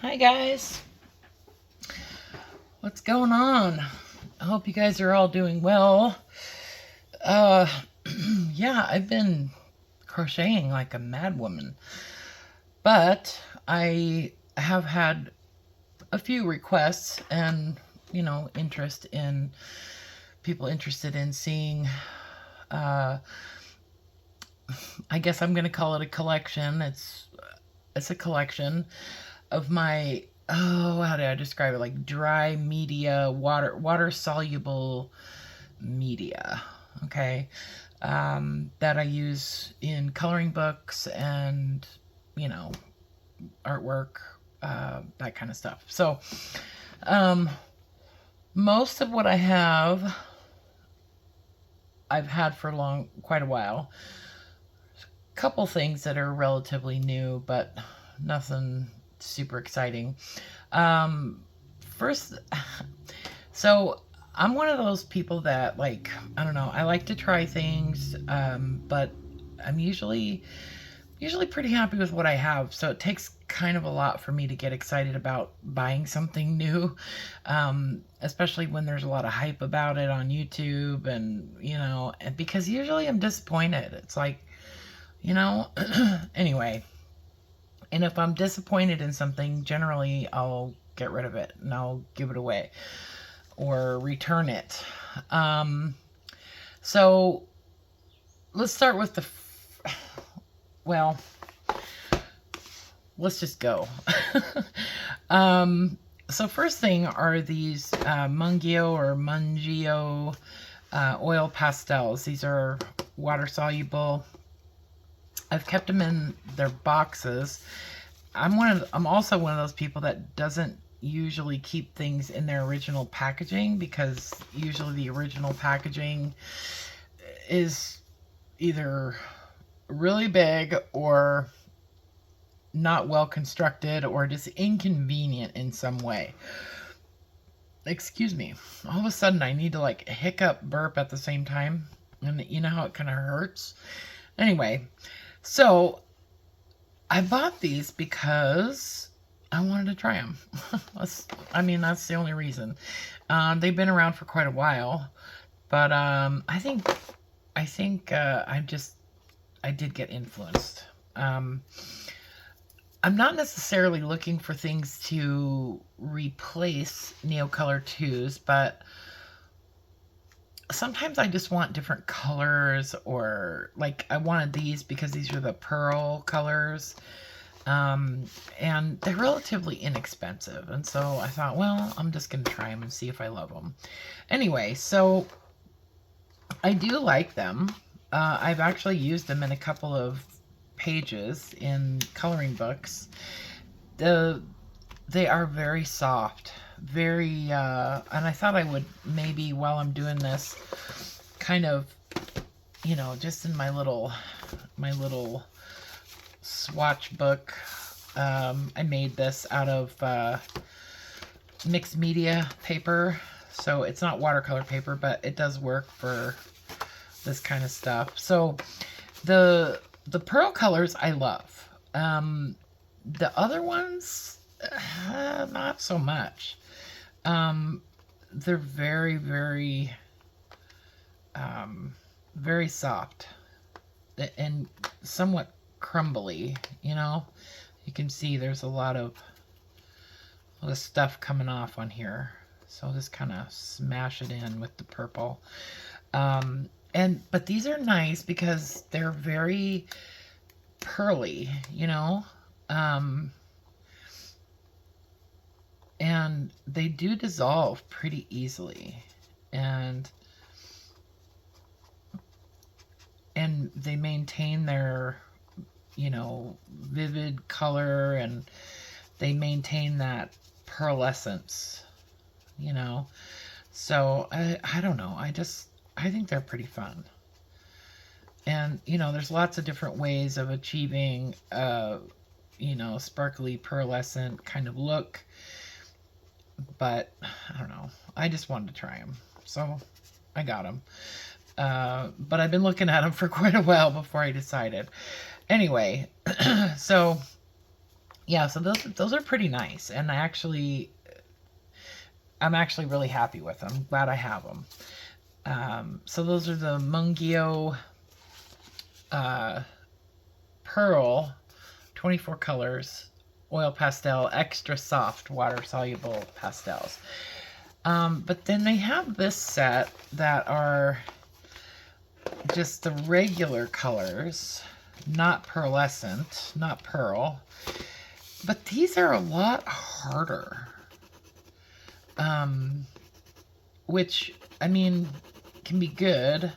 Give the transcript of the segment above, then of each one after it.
Hi guys, what's going on? I hope you guys are all doing well. Uh, yeah, I've been crocheting like a mad woman, but I have had a few requests and, interest in people interested in seeing, uh, I guess I'm going to call it a collection. It's a collection of my, how do I describe it? Like dry media, water soluble media. Okay. That I use in coloring books and, artwork, that kind of stuff. So, most of what I have, I've had for quite a while. Couple things that are relatively new, but nothing super exciting. First, so I'm one of those people that, like, I don't know, I like to try things, but I'm usually pretty happy with what I have. So it takes kind of a lot for me to get excited about buying something new, especially when there's a lot of hype about it on YouTube, and because usually I'm disappointed. It's like, anyway. And if I'm disappointed in something, generally I'll get rid of it and I'll give it away or return it. So let's start with well, let's just go. So first thing are these Mungyo oil pastels. These are water soluble. I've kept them in their boxes. I'm also one of those people that doesn't usually keep things in their original packaging, because usually the original packaging is either really big or not well constructed or just inconvenient in some way. Excuse me. All of a sudden I need to like hiccup burp at the same time, and you know how it kind of hurts? Anyway, so I bought these because I wanted to try them. That's the only reason. They've been around for quite a while, but I think I did get influenced. I'm not necessarily looking for things to replace Neocolor 2s, but sometimes I just want different colors, or like I wanted these because these are the pearl colors, and they're relatively inexpensive, and so I thought, well, I'm just gonna try them and see if I love them. Anyway, so I do like them. I've actually used them in a couple of pages in coloring books. They are very soft, very, and I thought I would maybe, while I'm doing this, kind of, just in my little swatch book. I made this out of mixed media paper, so it's not watercolor paper, but it does work for this kind of stuff. So the pearl colors I love. The other ones, not so much. They're very, very, very soft and somewhat crumbly. You can see there's a lot of stuff coming off on here. So I'll just kind of smash it in with the purple. But these are nice because they're very pearly, and they do dissolve pretty easily, and they maintain their, vivid color, and they maintain that pearlescence, so I don't know, I think they're pretty fun. And there's lots of different ways of achieving sparkly pearlescent kind of look, but I don't know, I just wanted to try them, so I got them. But I've been looking at them for quite a while before I decided. Anyway, so yeah, so those are pretty nice, and I'm actually really happy with them. Glad I have them. So those are the Mungyo Pearl, 24 colors, oil pastel, extra soft, water soluble pastels. But then they have this set that are just the regular colors, not pearlescent, not pearl. But these are a lot harder. Which, I mean, can be good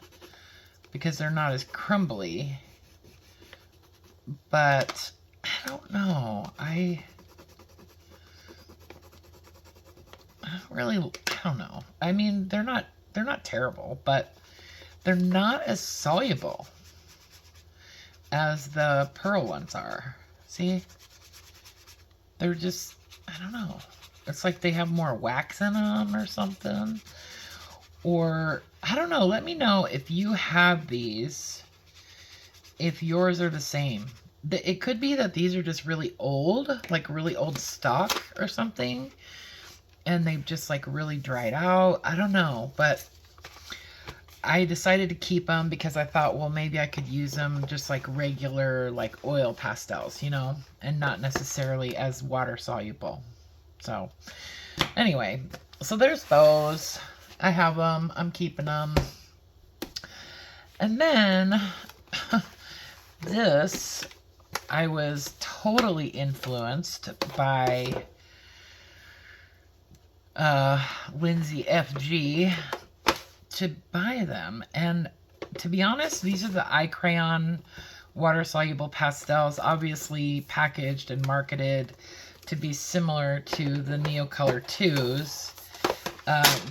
because they're not as crumbly. But I don't know. I don't know. I mean, they're not terrible, but they're not as soluble as the pearl ones are. See? They're just, I don't know. It's like they have more wax in them or something. Or, I don't know. Let me know if you have these, if yours are the same. It could be that these are just really old, like really old stock or something. And they've just like really dried out. I don't know. But I decided to keep them because I thought, well, maybe I could use them just like regular, like oil pastels, you know, and not necessarily as water soluble. So anyway, so there's those. I have them. I'm keeping them. And then this, I was totally influenced by Lindsay FG to buy them. And to be honest, these are the iCrayon water soluble pastels, obviously packaged and marketed to be similar to the Neocolor 2s.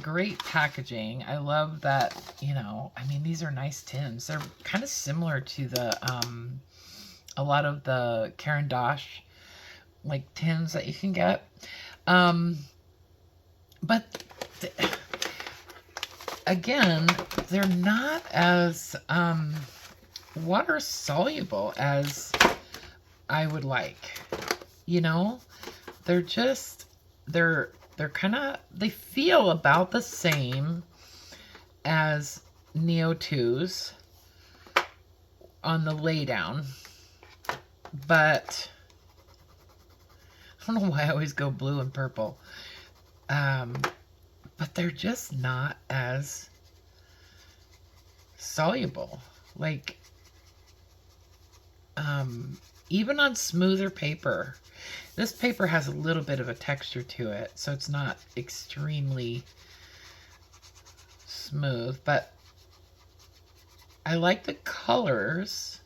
Great packaging. I love that, you know, I mean, these are nice tins. They're kind of similar to the a lot of the Caran d'Ache like tins that you can get. But again, they're not as water soluble as I would like. You know, they're just, they're kind of, they feel about the same as Neo 2s on the laydown, but I don't know why I always go blue and purple. But they're just not as soluble. Like, even on smoother paper, this paper has a little bit of a texture to it, so it's not extremely smooth, but I like the colors,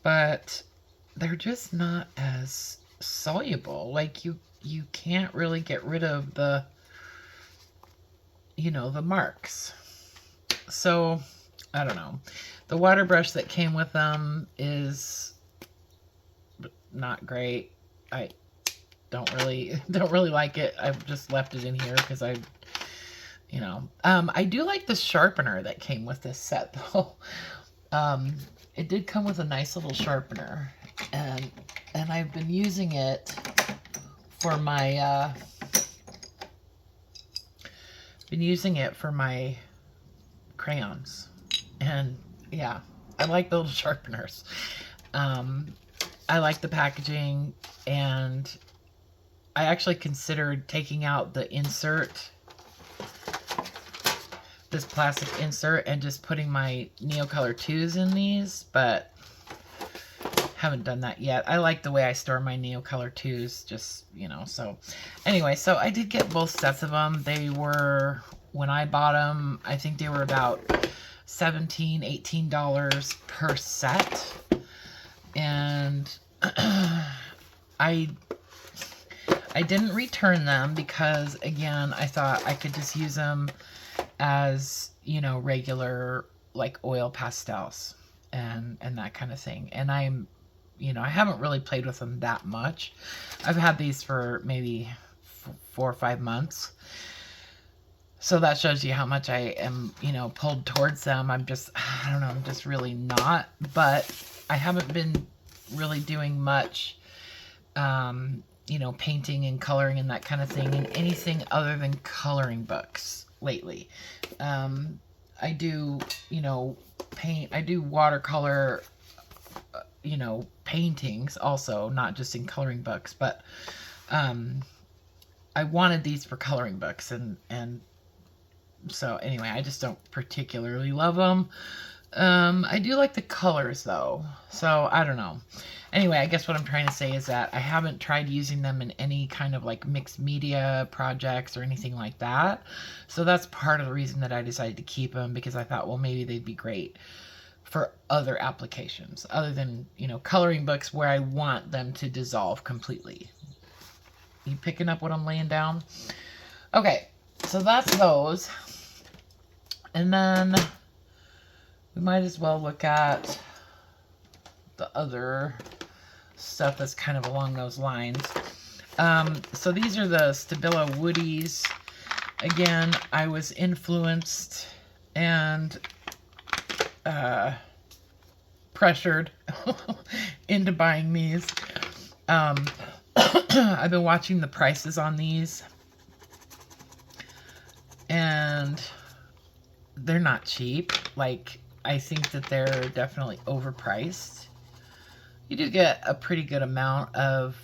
but they're just not as soluble. Like, you can't really get rid of the, you know, the marks. So, I don't know. The water brush that came with them is not great. I don't really like it. I've just left it in here because I, you know, I do like the sharpener that came with this set though. It did come with a nice little sharpener, and I've been using it for my crayons. And yeah, I like the little sharpeners. I like the packaging, and I actually considered taking out the insert, this plastic insert, and just putting my Neocolor 2s in these, but haven't done that yet. I like the way I store my Neocolor 2s, just, you know, so anyway, so I did get both sets of them. They were, when I bought them, I think they were about $17, $18 per set. And I didn't return them because, again, I thought I could just use them as, you know, regular like oil pastels and that kind of thing. And I'm, you know, I haven't really played with them that much. I've had these for maybe 4 or 5 months. So that shows you how much I am, you know, pulled towards them. I'm just, I don't know, I'm just really not. But I haven't been really doing much you know, painting and coloring and that kind of thing, and anything other than coloring books lately. I do, you know, I do watercolor, you know, paintings also, not just in coloring books, but I wanted these for coloring books, and so anyway, I just don't particularly love them. I do like the colors though, so I don't know. Anyway, I guess what I'm trying to say is that I haven't tried using them in any kind of like mixed media projects or anything like that. So that's part of the reason that I decided to keep them, because I thought, well, maybe they'd be great for other applications other than, you know, coloring books where I want them to dissolve completely. You picking up what I'm laying down? Okay, so that's those. And then we might as well look at the other stuff that's kind of along those lines. So these are the Stabilo Woodies. Again, I was influenced and pressured into buying these. I've been watching the prices on these, and they're not cheap. Like, I think that they're definitely overpriced. You do get a pretty good amount of,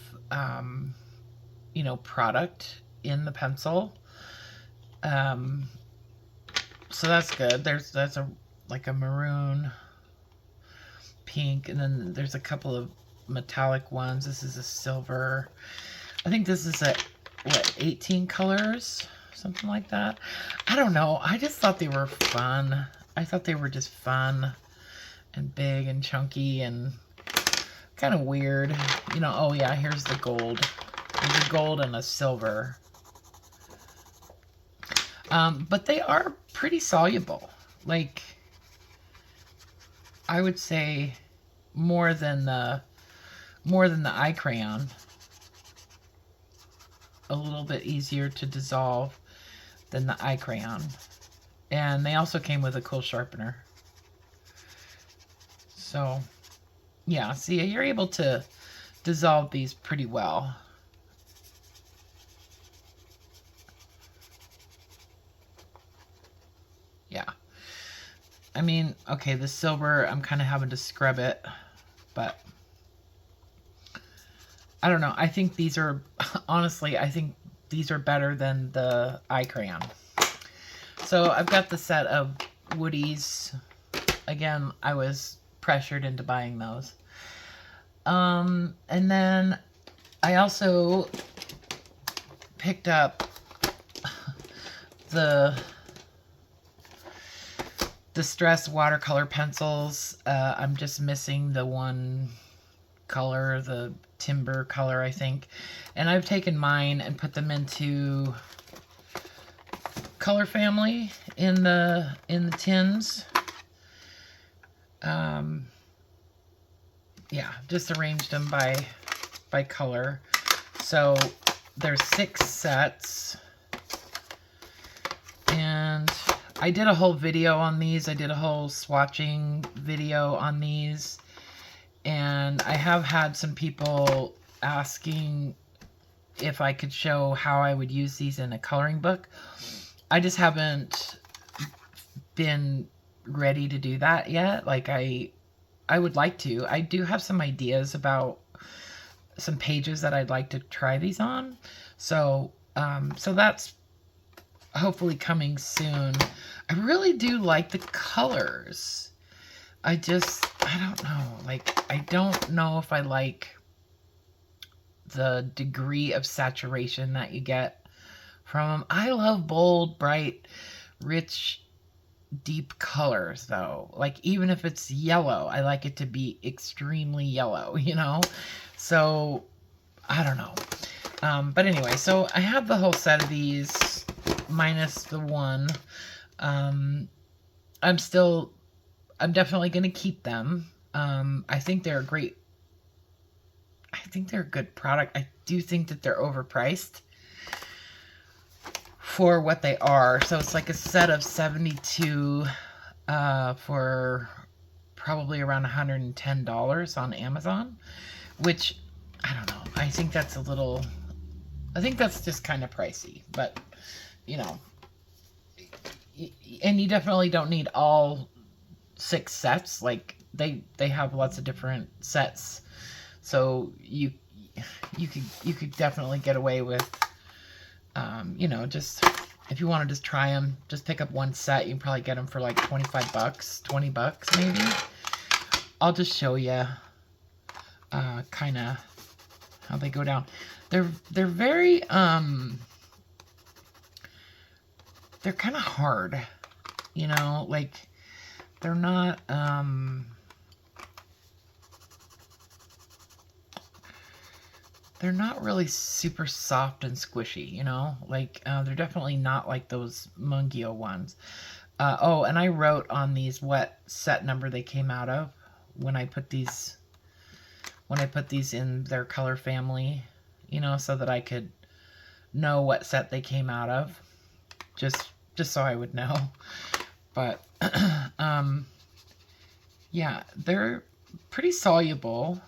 you know, product in the pencil. So that's good. That's like a maroon, pink, and then there's a couple of metallic ones. This is a silver. I think this is a, what, 18 colors? Something like that. I don't know. I just thought they were fun. I thought they were just fun and big and chunky and kind of weird. You know, oh yeah, here's the gold. There's a gold and a silver. But they are pretty soluble. Like, I would say more than the eye crayon. A little bit easier to dissolve than the eye crayon. And they also came with a cool sharpener. So, yeah, see, you're able to dissolve these pretty well. Yeah. I mean, okay, the silver, I'm kind of having to scrub it, but I don't know. I think these are, honestly, I think these are better than the eye crayon. So I've got the set of Woodies. Again, I was pressured into buying those. And then I also picked up the Distress watercolor pencils. I'm just missing the one color, the timber color, I think. And I've taken mine and put them into color family in the tins. Yeah, just arranged them by color. So there's 6 sets. And I did a whole video on these. I did a whole swatching video on these. And I have had some people asking if I could show how I would use these in a coloring book. I just haven't been ready to do that yet. Like, I would like to. I do have some ideas about some pages that I'd like to try these on. So, so that's hopefully coming soon. I really do like the colors. I don't know. Like, I don't know if I like the degree of saturation that you get from them. I love bold, bright, rich, deep colors, though. Like, even if it's yellow, I like it to be extremely yellow, you know? So, I don't know. But anyway, so I have the whole set of these, minus the one. I'm definitely going to keep them. I think they're a good product. I do think that they're overpriced for what they are. So it's like a set of 72 for probably around $110 on Amazon, which, I don't know. I think that's a little, I think that's just kind of pricey, but you know, and you definitely don't need all 6 sets. Like they have lots of different sets, so you could definitely get away with, you know, just if you want to just try them, just pick up one set. You can probably get them for like 25 bucks, 20 bucks maybe. I'll just show you kind of how they go down. They're very they're kind of hard, you know, like they're not really super soft and squishy, you know, like they're definitely not like those Mungyo ones. Oh, and I wrote on these what set number they came out of when I put these in their color family, you know, so that I could know what set they came out of, just so I would know. But yeah, they're pretty soluble.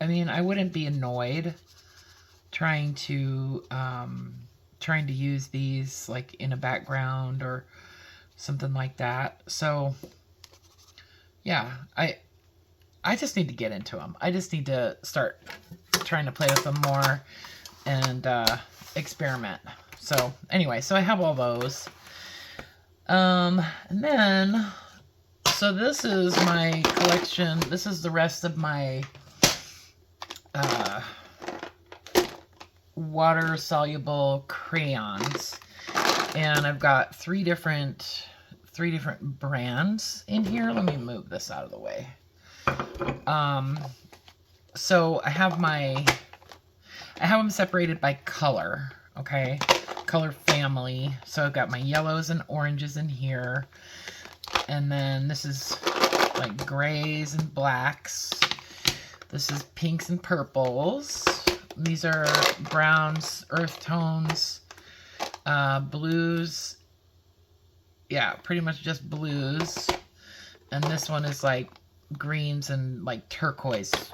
I mean, I wouldn't be annoyed trying to use these like in a background or something like that. So yeah, I just need to get into them. I just need to start trying to play with them more and experiment. So anyway, so I have all those. And then, so this is my collection. This is the rest of my water soluble crayons, and I've got three different brands in here. Let me move this out of the way. So I have them separated by color, okay? Color family. So I've got my yellows and oranges in here. And then this is like grays and blacks. This is pinks and purples. These are browns, earth tones, blues. Yeah, pretty much just blues. And this one is like greens and like turquoise,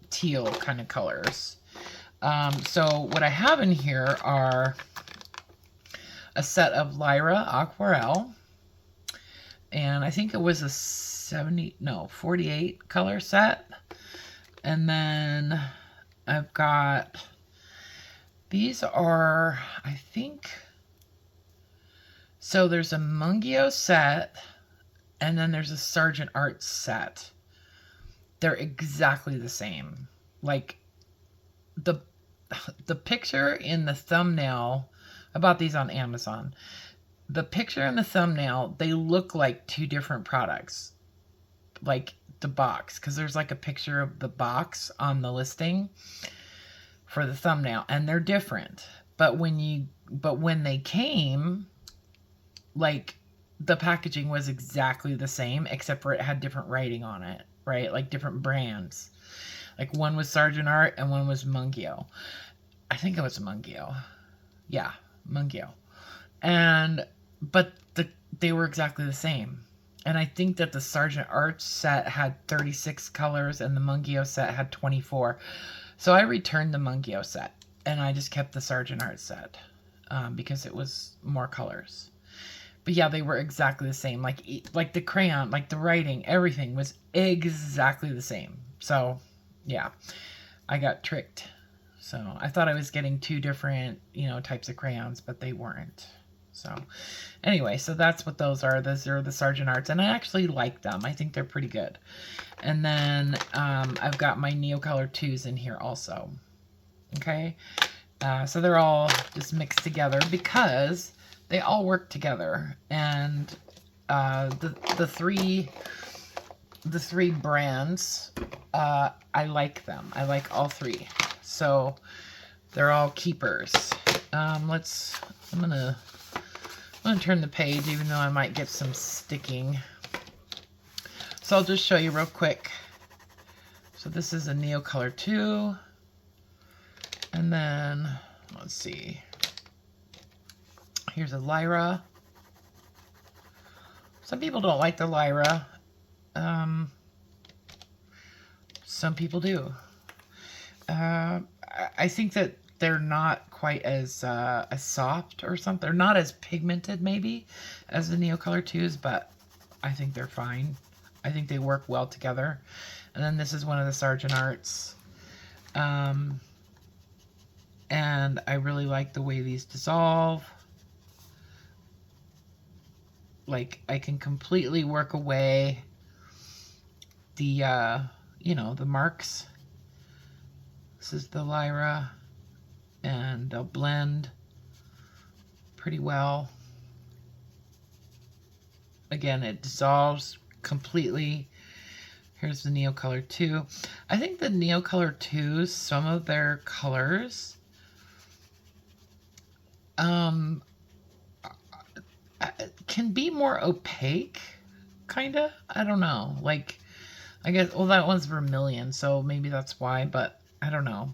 teal kind of colors. So what I have in here are a set of Lyra Aquarelle, and I think it was a 48 color set. And then I've got, these are, I think, so there's a Mungyo set, and then there's a Sargent Art set. They're exactly the same. Like, the picture in the thumbnail, I bought these on Amazon. The picture in the thumbnail, they look like two different products. Like the box, because there's like a picture of the box on the listing for the thumbnail, and they're different. But when they came, like, the packaging was exactly the same, except for it had different writing on it, right? Like different brands. Like one was Sargent Art and one was Mungyo. I think it was Mungyo. Yeah, Mungyo. But they were exactly the same. And I think that the Sargent Art set had 36 colors and the Mungyo set had 24. So I returned the Mungyo set and I just kept the Sargent Art set because it was more colors. But yeah, they were exactly the same. Like the crayon, like the writing, everything was exactly the same. So yeah, I got tricked. So I thought I was getting two different, types of crayons, but they weren't. So anyway, so that's what those are. Those are the Sargent Arts, and I actually like them. I think they're pretty good. And then I've got my Neocolor 2s in here also. Okay, so they're all just mixed together because they all work together. And the three brands, I like them. I like all three. So they're all keepers. I'm gonna turn the page, even though I might get some sticking. So I'll just show you real quick. So this is a Neocolor 2. And then, let's see. Here's a Lyra. Some people don't like the Lyra. Some people do. I think that they're not quite as soft or something. They're not as pigmented maybe as the Neocolor 2s, but I think they're fine. I think they work well together. And then this is one of the Sargent Arts. And I really like the way these dissolve. Like, I can completely work away the, you know, the marks. This is the Lyra, and they'll blend pretty well. Again, it dissolves completely. Here's the Neocolor 2. I think the Neocolor 2s, some of their colors, can be more opaque, kind of. I don't know. Like, I guess, well, that one's vermilion, so maybe that's why, but I don't know.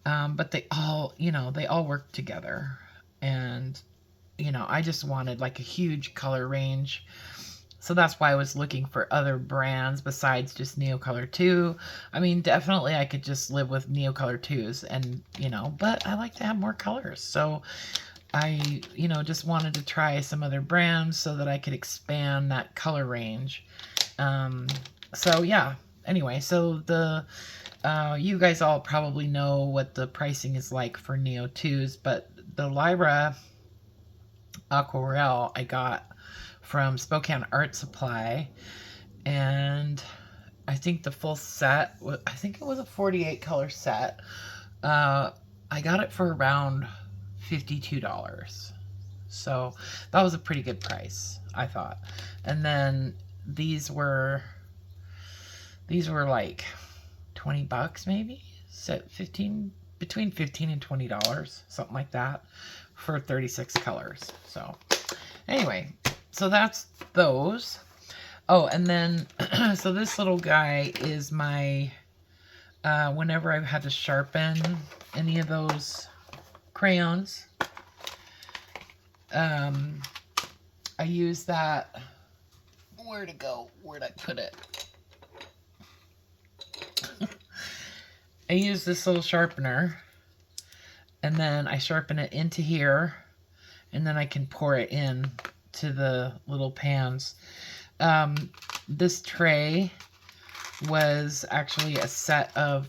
But they all, you know, they all work together. And, you know, I just wanted like a huge color range. So that's why I was looking for other brands besides just Neocolor 2. I mean, definitely I could just live with Neocolor 2s and, you know, but I like to have more colors. So I, you know, just wanted to try some other brands so that I could expand that color range. So yeah, anyway, so the, you guys all probably know what the pricing is like for Neo 2s, but the Lyra Aquarelle I got from Spokane Art Supply, and I think the full set, I think it was a 48 color set. I got it for around $52. So that was a pretty good price, I thought. And then these were like 20 bucks maybe, so between $15 and $20, something like that, for 36 colors. So anyway, so that's those. Oh, and then so this little guy is my whenever I've had to sharpen any of those crayons, I use that. Where'd it go? Where'd I put it? I use this little sharpener, and then I sharpen it into here, and then I can pour it in to the little pans. This tray was actually a set of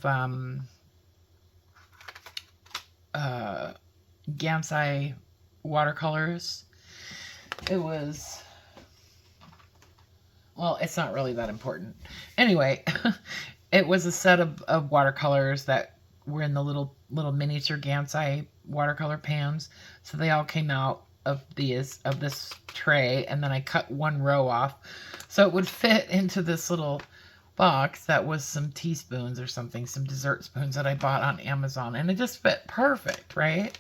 Gansai watercolors. It was, well, it's not really that important. Anyway, it was a set of watercolors that were in the little miniature Gansai watercolor pans. So they all came out of this tray, and then I cut one row off so it would fit into this little box that was some teaspoons or something, some dessert spoons that I bought on Amazon, and it just fit perfect, right?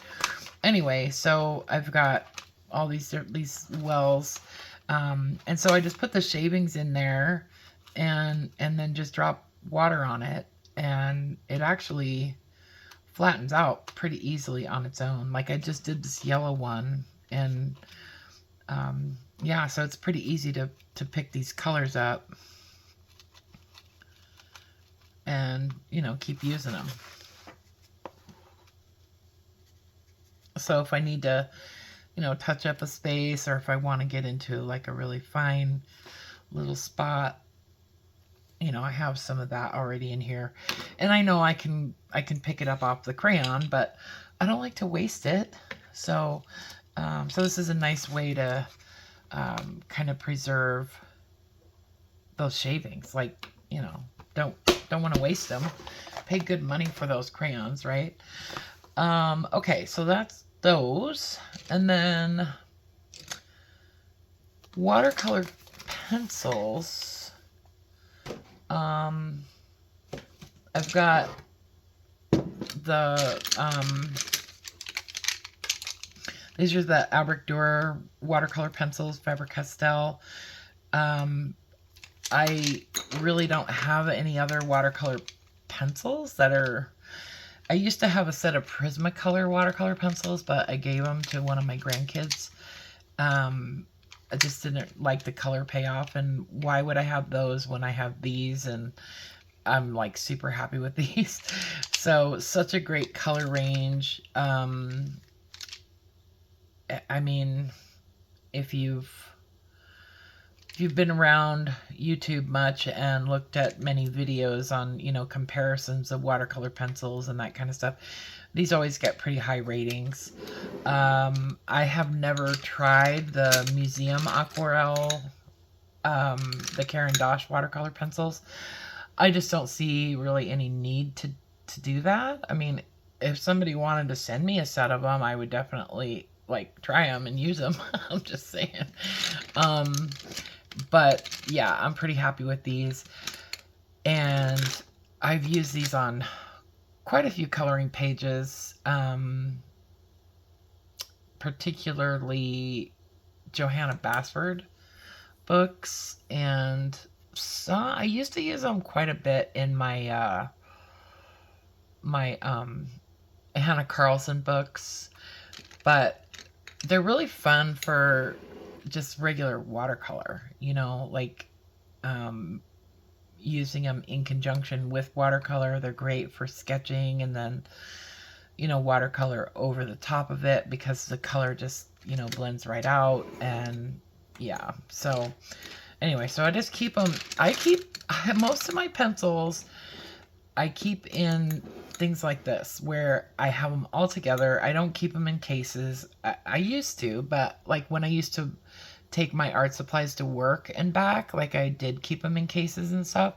Anyway, so I've got all these wells, and so I just put the shavings in there, and then just drop water on it, and it actually flattens out pretty easily on its own. Like, I just did this yellow one, and yeah, so it's pretty easy to pick these colors up and, you know, keep using them. So if I need to, you know, touch up a space, or if I want to get into like a really fine little spot, you know, I have some of that already in here, and I know I can pick it up off the crayon, but I don't like to waste it. So so this is a nice way to kind of preserve those shavings. Like, you know, don't want to waste them. Pay good money for those crayons, right? Okay, so that's those. And then watercolor pencils. I've got the these are the Albrecht Dürer watercolor pencils, Faber-Castell. I really don't have any other watercolor pencils that are... I used to have a set of Prismacolor watercolor pencils, but I gave them to one of my grandkids. I just didn't like the color payoff, and why would I have those when I have these, and I'm like super happy with these. So such a great color range. I mean, if you've been around YouTube much and looked at many videos on, you know, comparisons of watercolor pencils and that kind of stuff, these always get pretty high ratings. I have never tried the Museum Aquarelle, the Caran d'Ache watercolor pencils. I just don't see really any need to do that. I mean, if somebody wanted to send me a set of them, I would definitely like try them and use them. I'm just saying. But yeah, I'm pretty happy with these. And I've used these on quite a few coloring pages, particularly Johanna Basford books, and I used to use them quite a bit in my my Hannah Carlson books, but they're really fun for just regular watercolor, you know, like using them in conjunction with watercolor. They're great for sketching, and then, you know, watercolor over the top of it, because the color just, you know, blends right out. And yeah, so anyway, so I just keep them. I keep most of my pencils, I keep in things like this, where I have them all together. I don't keep them in cases. I used to, but like when I used to take my art supplies to work and back, like I did keep them in cases and stuff.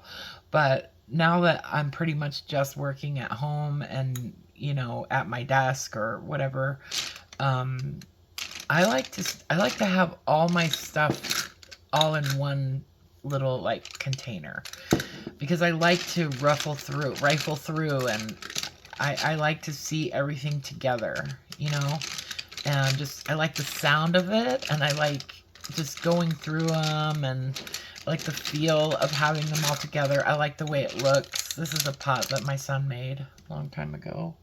But now that I'm pretty much just working at home and, you know, at my desk or whatever, I like to have all my stuff all in one little like container, because I like to rifle through, and I like to see everything together, you know, and just I like the sound of it, and I like just going through them, and I like the feel of having them all together. I like the way it looks. This is a pot that my son made a long time ago.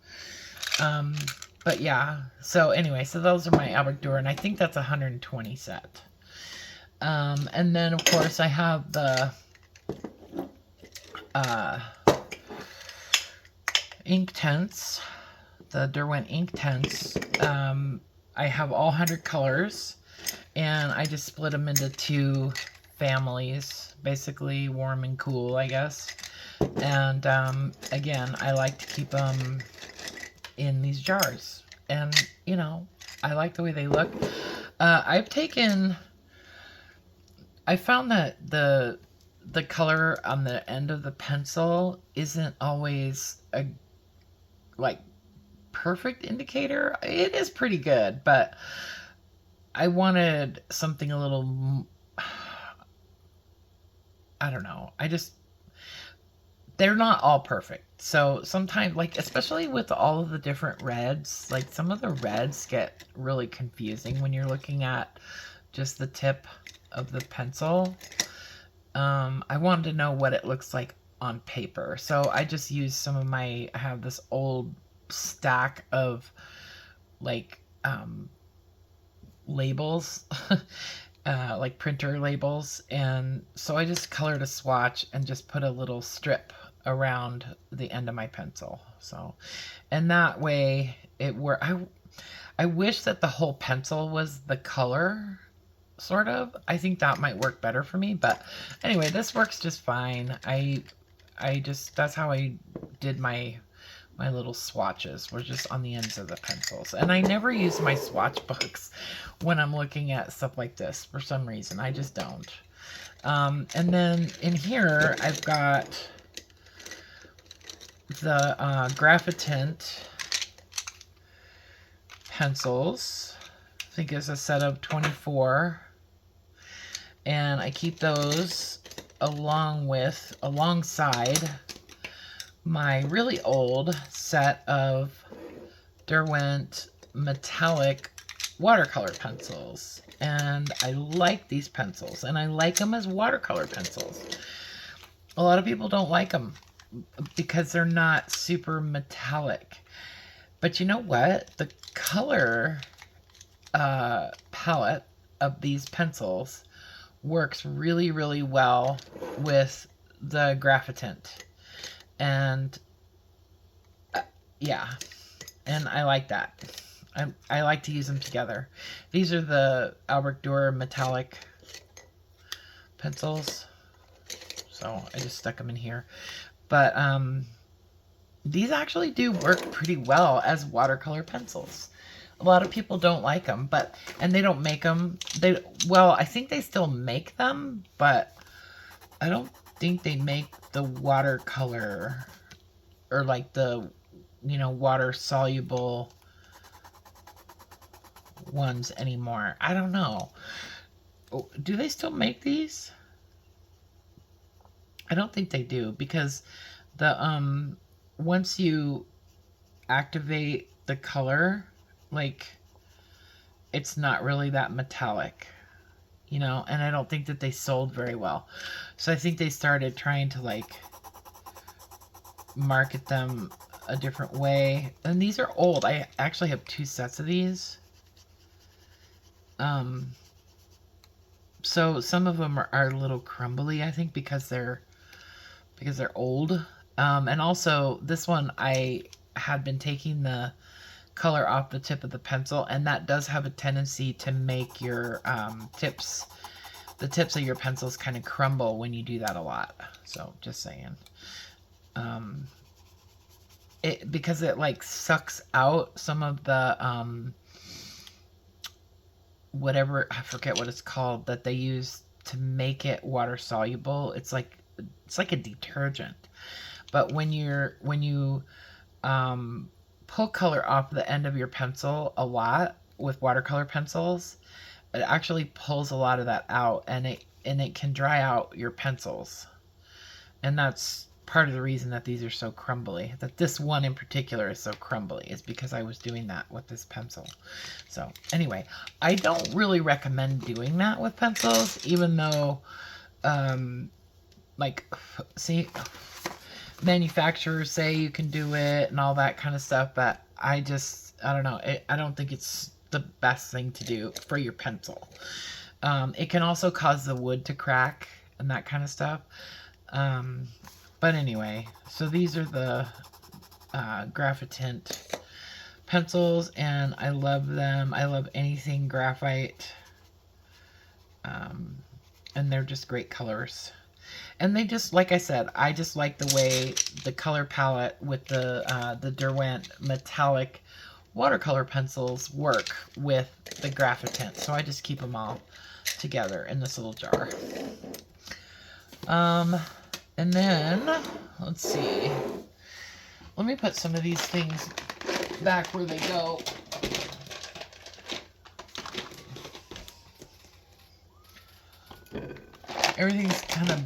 But yeah, so anyway, so those are my Albrecht Dürer, and I think that's a 120 set. And then of course I have the Inktense, the Derwent Inktense. I have all 100 colors, and I just split them into 2 families, basically warm and cool, I guess. And again, I like to keep them in these jars, and you know, I like the way they look. I found that the color on the end of the pencil isn't always a like perfect indicator. It is pretty good, but I wanted something a little, I don't know. They're not all perfect. So sometimes, like, especially with all of the different reds, like some of the reds get really confusing when you're looking at just the tip of the pencil. I wanted to know what it looks like on paper. So I just used some of I have this old stack of like labels, like printer labels, and so I just colored a swatch and just put a little strip around the end of my pencil. So, and that way it worked. I wish that the whole pencil was the color, sort of. I think that might work better for me, but anyway, this works just fine. That's how I did my little swatches, were just on the ends of the pencils. And I never use my swatch books when I'm looking at stuff like this for some reason. I just don't. And then in here, I've got the Graphite pencils. I think it's a set of 24. And I keep those alongside my really old set of Derwent metallic watercolor pencils. And I like these pencils, and I like them as watercolor pencils. A lot of people don't like them because they're not super metallic. But you know what? The color palette of these pencils works really, really well with the Graphite. And yeah, and I like that. I like to use them together. These are the Albrecht Dürer metallic pencils. So I just stuck them in here. But these actually do work pretty well as watercolor pencils. A lot of people don't like them, and they don't make them. Well, I think they still make them, but I don't think they make the watercolor or like the, water soluble ones anymore. I don't know. Do they still make these? I don't think they do, because the once you activate the color, like, it's not really that metallic, and I don't think that they sold very well. So I think they started trying to like market them a different way. And these are old. I actually have 2 sets of these. So some of them are a little crumbly, I think, because they're old. And also this one, I had been taking the color off the tip of the pencil, and that does have a tendency to make your the tips of your pencils kind of crumble when you do that a lot. So just saying. Because it like sucks out some of the whatever, I forget what it's called, that they use to make it water soluble. It's like a detergent. But when you pull color off the end of your pencil a lot with watercolor pencils, it actually pulls a lot of that out, and it can dry out your pencils. And that's part of the reason that these are so crumbly, that this one in particular is so crumbly, is because I was doing that with this pencil. So anyway, I don't really recommend doing that with pencils, even though manufacturers say you can do it and all that kind of stuff, but I don't know. I don't think it's the best thing to do for your pencil. It can also cause the wood to crack and that kind of stuff. But anyway, so these are the Graphite pencils, and I love them. I love anything graphite. And they're just great colors. And they just, like I said, I just like the way the color palette with the Derwent metallic watercolor pencils work with the Graphite. So I just keep them all together in this little jar. And then, let's see. Let me put some of these things back where they go. Everything's kind of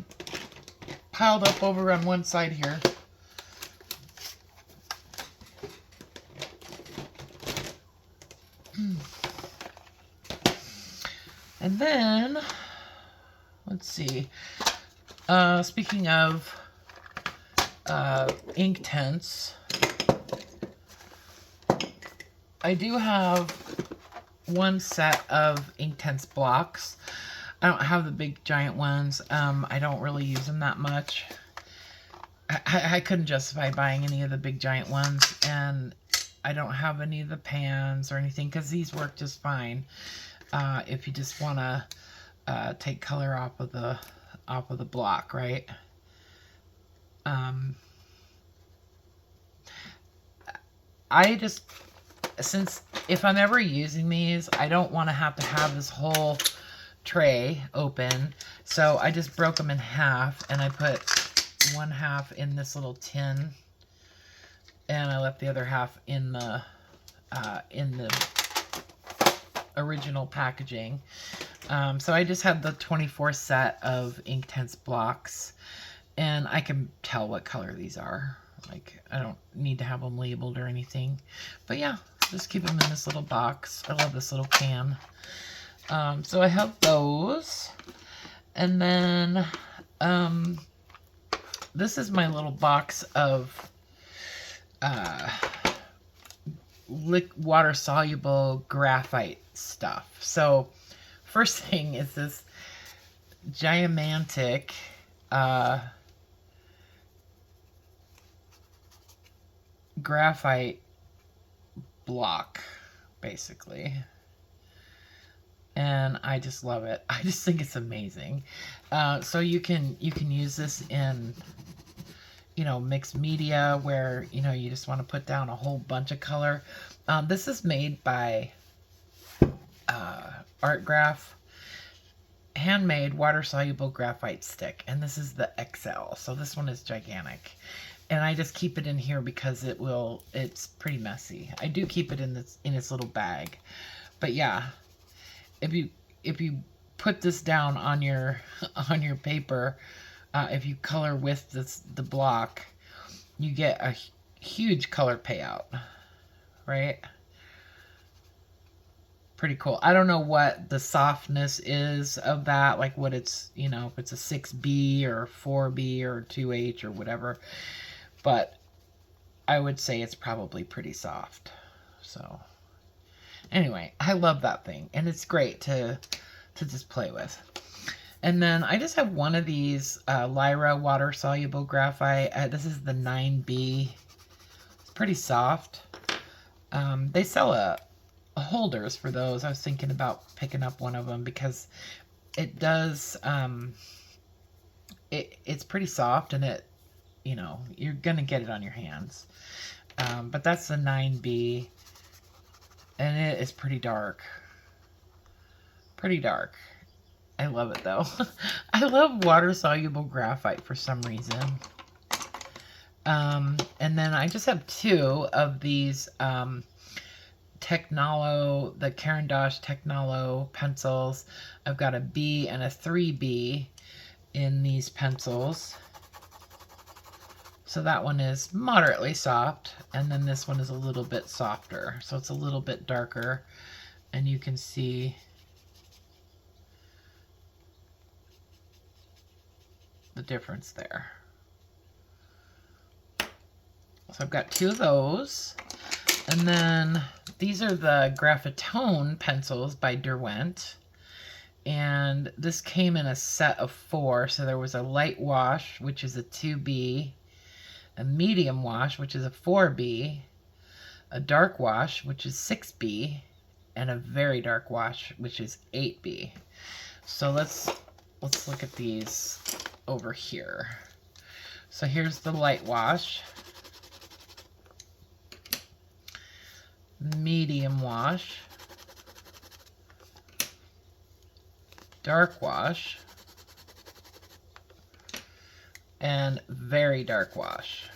piled up over on one side here. And then, let's see. Speaking of Inktense, I do have one set of Inktense blocks. I don't have the big giant ones. I don't really use them that much. I couldn't justify buying any of the big giant ones, and I don't have any of the pans or anything, because these work just fine if you just want to take color off of the block, right? Since if I'm ever using these, I don't want to have this whole tray open, so I just broke them in half, and I put one half in this little tin, and I left the other half in the original packaging. So I just have the 24 set of Inktense blocks, and I can tell what color these are. Like, I don't need to have them labeled or anything, but yeah, just keep them in this little box. I love this little can. So I have those, and then this is my little box of water-soluble graphite stuff. So first thing is this gigantic graphite block, basically. And I just love it. I just think it's amazing. So you can use this in, you know, mixed media where, you know, you just want to put down a whole bunch of color. This is made by AquaGraph, handmade water-soluble graphite stick, and this is the XL. So this one is gigantic. And I just keep it in here because it's pretty messy. I do keep it in its little bag. But yeah, if you put this down on your paper, if you color with the block, you get a huge color payout, right? Pretty cool. I don't know what the softness is of that, like what it's, you know, if it's a 6B or 4B or 2H or whatever, but I would say it's probably pretty soft. So anyway, I love that thing, and it's great to just play with. And then I just have one of these Lyra water-soluble graphite. This is the 9B. It's pretty soft. They sell holders for those. I was thinking about picking up one of them because it does, it's pretty soft, and it, you know, you're going to get it on your hands. But that's the 9B, and it is pretty dark. Pretty dark. I love it though. I love water-soluble graphite for some reason. And then I just have two of these the Caran d'Ache Technolo pencils. I've got a B and a 3B in these pencils. So that one is moderately soft, and then this one is a little bit softer. So it's a little bit darker, and you can see the difference there. So I've got two of those. And then these are the Graphitone pencils by Derwent. And this came in a set of 4. So there was a light wash, which is a 2B, a medium wash, which is a 4B, a dark wash, which is 6B, and a very dark wash, which is 8B. So let's look at these over here. So here's the light wash, medium wash, dark wash, and very dark wash.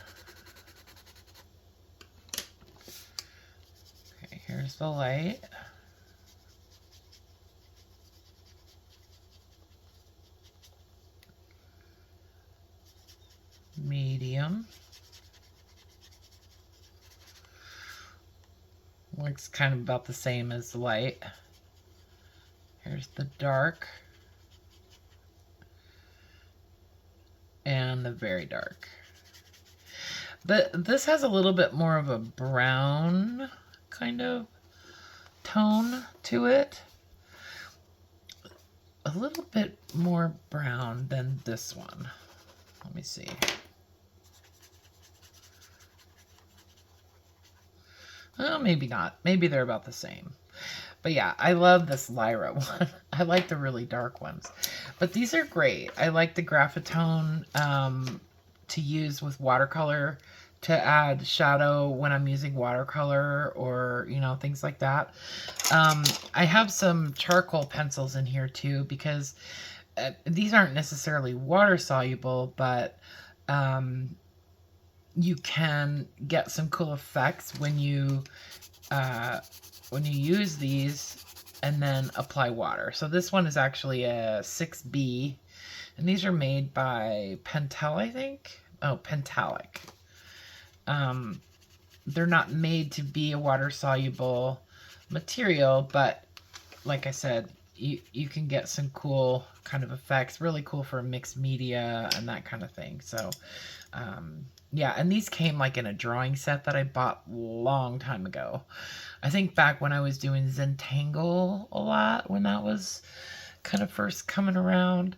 Okay, here's the light. Medium. Looks kind of about the same as the light. Here's the dark. And the very dark. This has a little bit more of a brown kind of tone to it. A little bit more brown than this one. Let me see. Well, maybe not. Maybe they're about the same. But yeah, I love this Lyra one. I like the really dark ones. But these are great. I like the Graphitone to use with watercolor to add shadow when I'm using watercolor or, you know, things like that. I have some charcoal pencils in here too because these aren't necessarily water soluble, but you can get some cool effects when you use these and then apply water. So this one is actually a 6B, and these are made by Pentel, I think. Oh, Pentalic. They're not made to be a water-soluble material, but like I said, you can get some cool kind of effects, really cool for mixed media and that kind of thing. So yeah, and these came like in a drawing set that I bought a long time ago. I think back when I was doing Zentangle a lot, when that was kind of first coming around,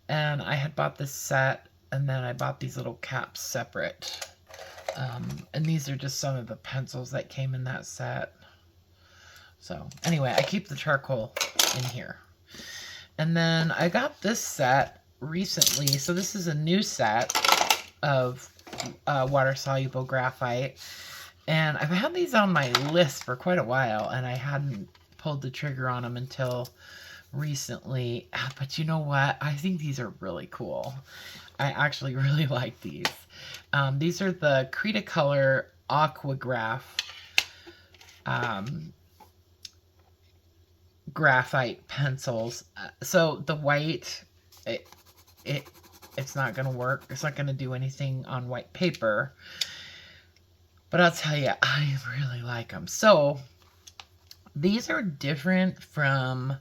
and I had bought this set, and then I bought these little caps separate. And these are just some of the pencils that came in that set. So anyway, I keep the charcoal in here. And then I got this set recently. So this is a new set of water-soluble graphite. And I've had these on my list for quite a while, and I hadn't pulled the trigger on them until recently. But you know what? I think these are really cool. I actually really like these. These are the CretaColor AquaGraph graphite pencils. So the white, it's not going to work. It's not going to do anything on white paper. But I'll tell you, I really like them. So these are different from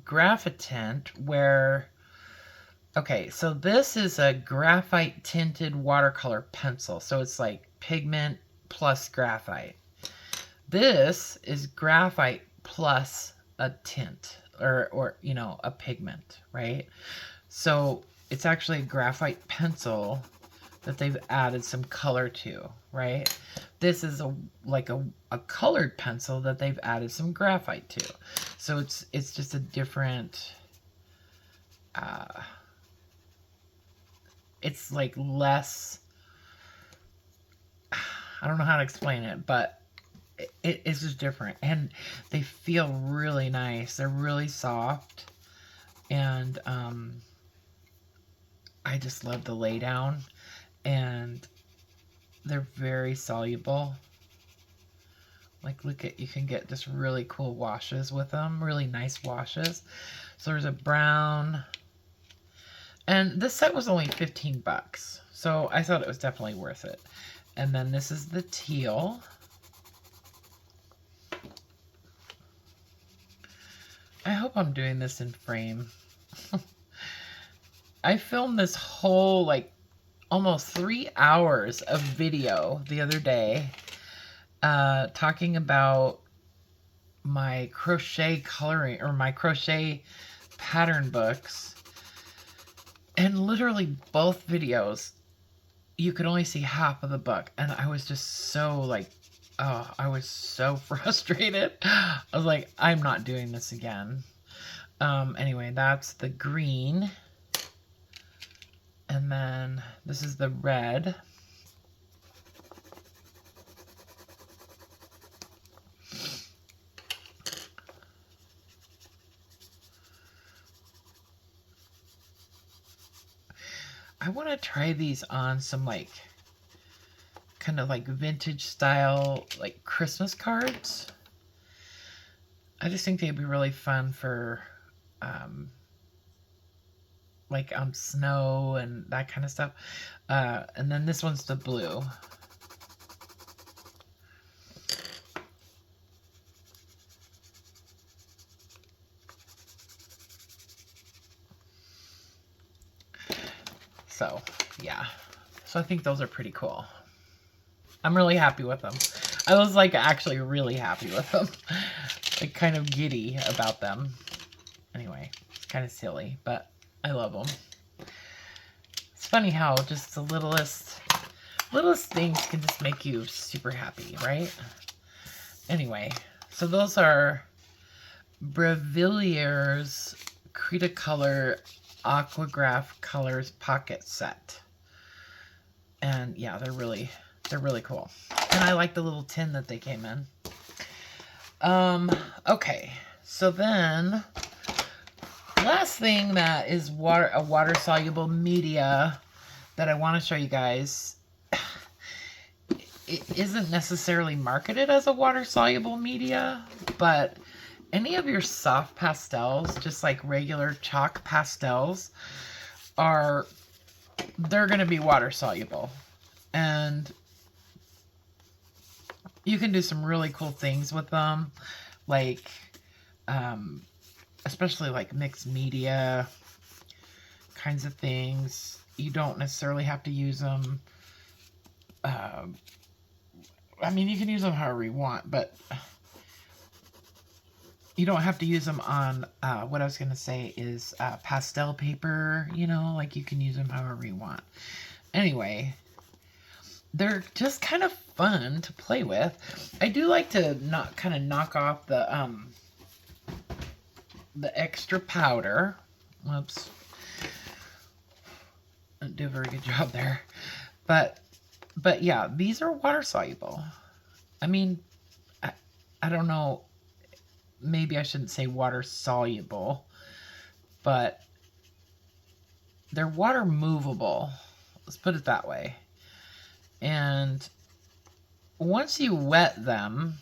Graphite, where, okay, so this is a graphite tinted watercolor pencil. So it's like pigment plus graphite. This is graphite plus a tint or you know, a pigment, right? So it's actually a graphite pencil that they've added some color to, right? This is like a colored pencil that they've added some graphite to. So it's just a different, it's like less, I don't know how to explain it, but it's just different. And they feel really nice. They're really soft. And I just love the lay down. And they're very soluble. Like, look at, you can get just really cool washes with them, really nice washes. So there's a brown, and this set was only 15 bucks. So I thought it was definitely worth it. And then this is the teal. I hope I'm doing this in frame. I filmed this whole, like, almost 3 hours of video the other day talking about my crochet coloring, or my crochet pattern books. And literally both videos, you could only see half of the book. And I was just so like, oh, I was so frustrated. I was like, I'm not doing this again. Anyway, that's the green. And then this is the red. I want to try these on some like kind of like vintage style like Christmas cards. I just think they'd be really fun for like on snow and that kind of stuff. And then this one's the blue. So, yeah. So I think those are pretty cool. I'm really happy with them. I was like actually really happy with them. Like kind of giddy about them. Anyway, it's kind of silly, but I love them. It's funny how just the littlest things can just make you super happy, right? Anyway, so those are Brevillier's CretaColor AquaGraph Colors Pocket Set. And yeah, they're really cool. And I like the little tin that they came in. Okay, so then last thing that is a water-soluble media that I want to show you guys. It isn't necessarily marketed as a water-soluble media, but any of your soft pastels, just like regular chalk pastels, they're going to be water-soluble. And you can do some really cool things with them, like especially like mixed media kinds of things. You don't necessarily have to use them. I mean, you can use them however you want, but you don't have to use them on, what I was going to say is pastel paper, you know, like you can use them however you want. Anyway, they're just kind of fun to play with. I do like to knock off the extra powder. Whoops. Didn't do a very good job there. But yeah, these are water soluble. I mean, I don't know. Maybe I shouldn't say water soluble, but they're water movable. Let's put it that way. And once you wet them,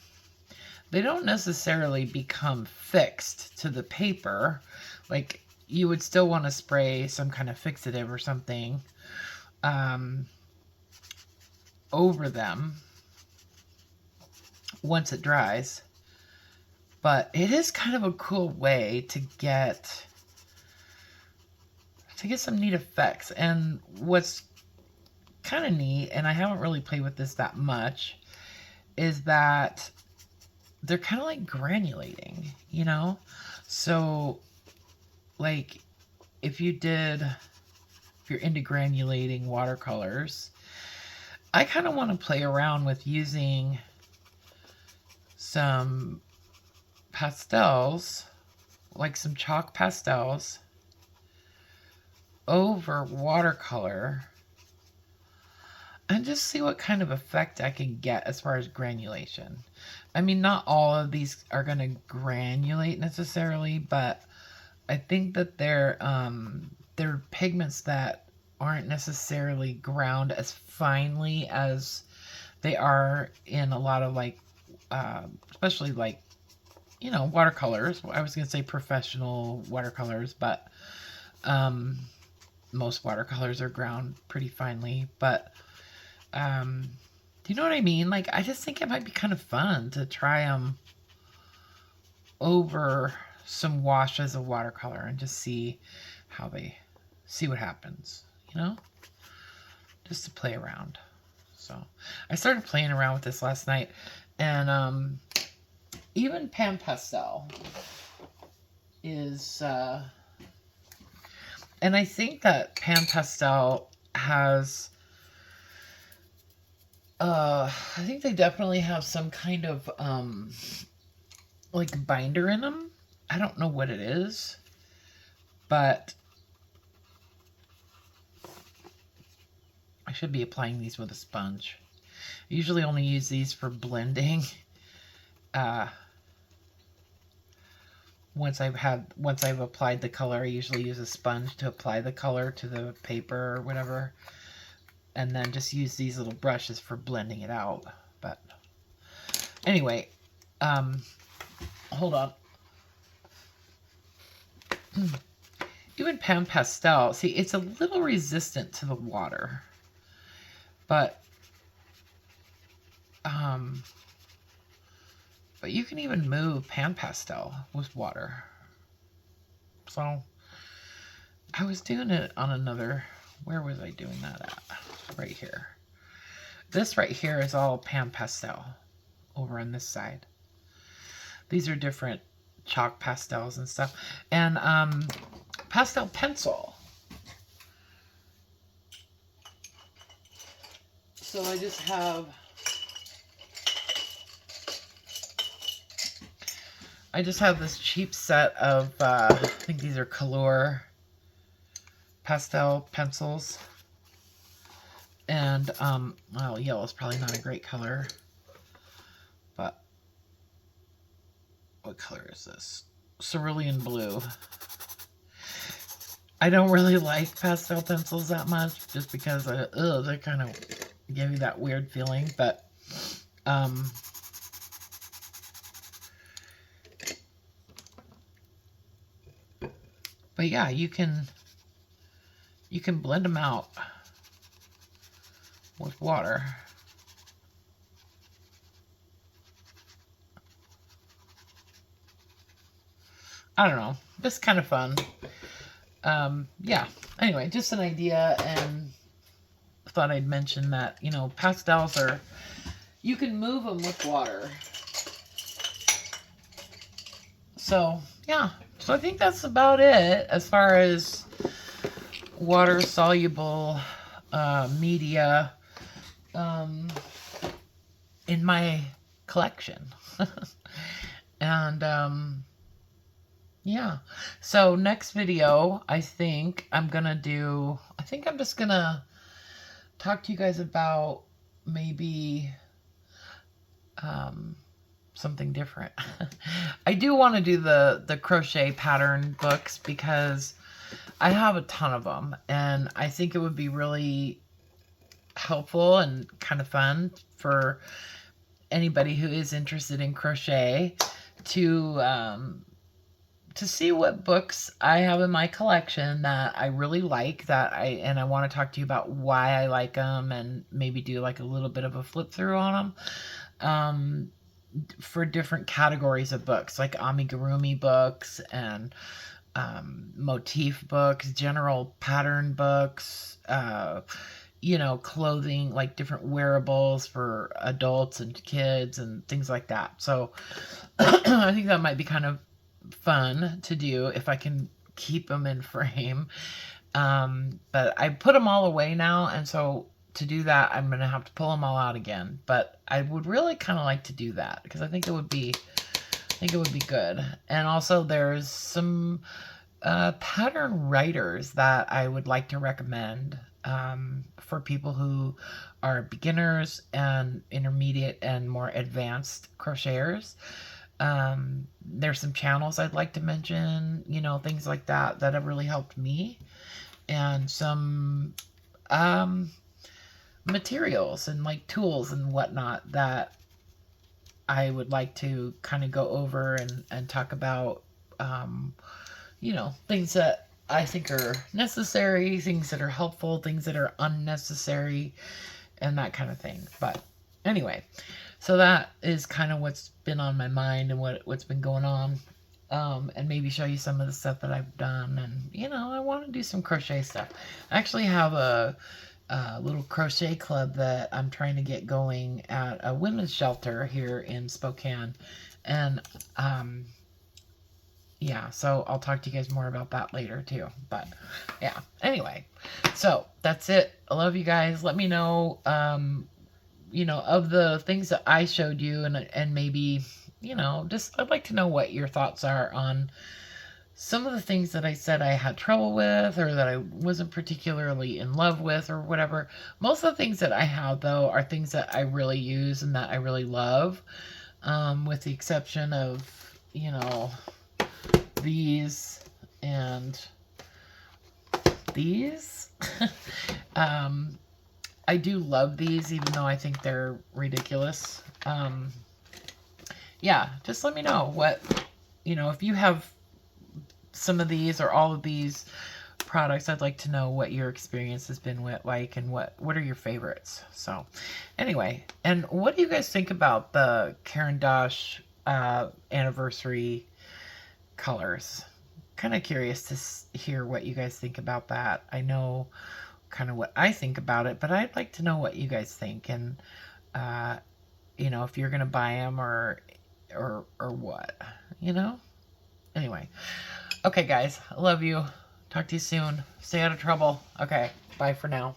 they don't necessarily become fixed to the paper. Like, you would still want to spray some kind of fixative or something over them once it dries. But it is kind of a cool way to get some neat effects. And what's kind of neat, and I haven't really played with this that much, is that they're kind of like granulating, you know? So, like, if you're into granulating watercolors, I kind of want to play around with using some pastels, like some chalk pastels, over watercolor, and just see what kind of effect I can get as far as granulation. I mean, not all of these are going to granulate necessarily, but I think that they're pigments that aren't necessarily ground as finely as they are in a lot of, like, especially, like, you know, watercolors. I was going to say professional watercolors, but most watercolors are ground pretty finely. But do you know what I mean? Like, I just think it might be kind of fun to try them over some washes of watercolor and just see what happens, you know? Just to play around. So I started playing around with this last night, and even Pan Pastel is, and I think that Pan Pastel has, I think they definitely have some kind of, like, binder in them. I don't know what it is, but I should be applying these with a sponge. I usually only use these for blending. Once I've applied the color, I usually use a sponge to apply the color to the paper or whatever, and then just use these little brushes for blending it out. But anyway, hold on. Even Pan Pastel, see, it's a little resistant to the water, but you can even move Pan Pastel with water. So I was doing it on another, where was I doing that at? Right here. This right here is all Pan Pastel over on this side. These are different chalk pastels and stuff. And pastel pencil. So I just have this cheap set of, I think these are Color pastel pencils. And, well, yellow is probably not a great color, but what color is this? Cerulean blue. I don't really like pastel pencils that much, just because, they kind of give you that weird feeling, but, yeah, you can blend them out with water. I don't know, just kind of fun. Yeah, anyway, just an idea, and thought I'd mention that, you know, pastels are, you can move them with water. So, yeah. So I think that's about it as far as water-soluble media in my collection. And, yeah. So next video, I think I'm just going to talk to you guys about maybe something different. I do want to do the crochet pattern books because I have a ton of them, and I think it would be really helpful and kind of fun for anybody who is interested in crochet to see what books I have in my collection that I really like, and I want to talk to you about why I like them, and maybe do like a little bit of a flip through on them for different categories of books, like amigurumi books and motif books, general pattern books, you know, clothing, like different wearables for adults and kids and things like that. So I think that might be kind of fun to do if I can keep them in frame. But I put them all away now, and so to do that, I'm gonna have to pull them all out again. But I would really kind of like to do that because I think it would be good. And also, there's some pattern writers that I would like to recommend for people who are beginners and intermediate and more advanced crocheters. There's some channels I'd like to mention, you know, things like that that have really helped me, and some materials and like tools and whatnot that I would like to kind of go over and talk about, you know, things that I think are necessary, things that are helpful, things that are unnecessary, and that kind of thing. But anyway, so that is kind of what's been on my mind and what's been going on. And maybe show you some of the stuff that I've done. And, you know, I want to do some crochet stuff. I actually have a little crochet club that I'm trying to get going at a women's shelter here in Spokane. And, yeah, so I'll talk to you guys more about that later too. But yeah, anyway, so that's it. I love you guys. Let me know, you know, of the things that I showed you, and maybe, you know, just I'd like to know what your thoughts are on some of the things that I said I had trouble with, or that I wasn't particularly in love with, or whatever. Most of the things that I have, though, are things that I really use and that I really love, with the exception of, you know, these and these. I do love these, even though I think they're ridiculous. Yeah, just let me know what, you know, if you have some of these or all of these products. I'd like to know what your experience has been like, and what are your favorites. So anyway, and what do you guys think about the Caran d'Ache anniversary colors? Kind of curious to hear what you guys think about that. I know kind of what I think about it, but I'd like to know what you guys think, and you know, if you're gonna buy them or what, you know. Anyway, okay guys, I love you. Talk to you soon. Stay out of trouble. Okay, bye for now.